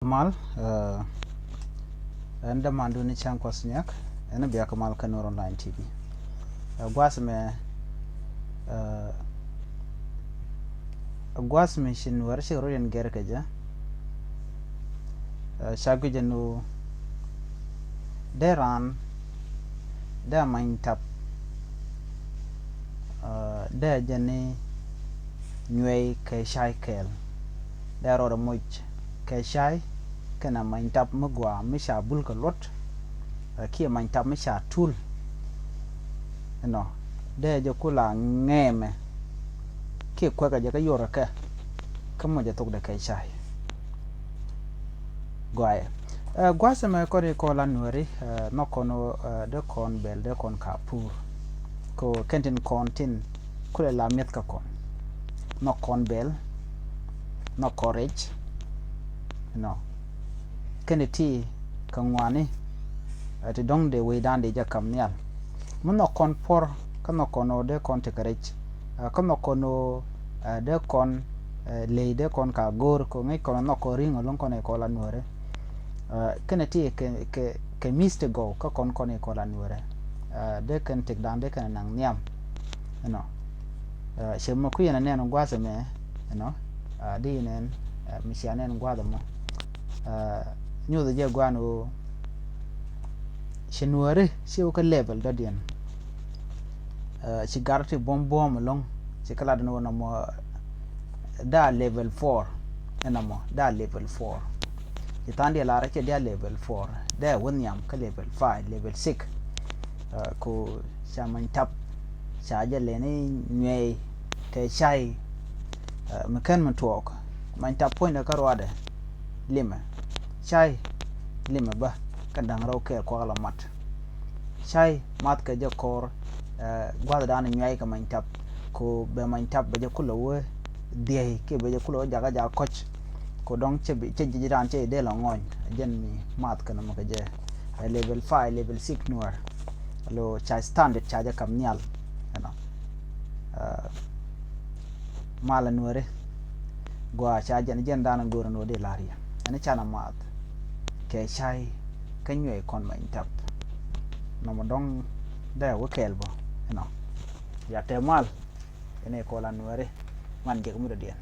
Kamal anda mandu ni chang kwasnyak ena biya Kamal Kanur Online TV gwas me shin war shi royen ger kaja shagu janu deran da main tap da jani nyway ke shai kel da ro moj ke shai kana main tap magwa misha bulka lot ki main tap misha tul no da je kula ngeme ki kwa ka je ka yora ka kamo je tok da ke shai gwaye gwasa me ko ko la nuari no kono de kon bel de kon kapur ko kentin kontin kule la met ka kon no kon bel no courage no keneti ka ngwani ati dong de we dan de jakam nyal mun no kon por ka no kono de kon te courage ka no kono de kon le de kon ka gor ko ngai kono no ko ringo lon kon e ko la nuare keneti ke miste go ka kon e ko la nuare de kan tek dan de kan nang nyam no shemo ku yana neno gwasa me no di nen misianen gwada mo nyodo je gwano shenuare shi o ka level da dien shi garti bom long shi kala da no mo da level 4 ena mo da level 4 itandi la ra che da level 4 da wonyam ka level 5 level 6 ko shaman tap shaje leni nyway ke shai mekan man tuok man tap point ka rwade lima chai lima ba kadang raw ke ko la mat chai mat ka je kor gwada dan nyway ka man tap ko be man tap be je kula we de ke be je kula jaga ja coach ko dong che bi che jiran che de la ngoñ jen mi mat ka na ma ka je level 5 level 6 nuar lo chai standard cha ja kam nyal no mala nuare gwa cha jen dan goro no de laria ani chana mat ke chai kanyo kon ma intap no modong da wo kelbo no ya temal ene ko la nuare man je ko mu de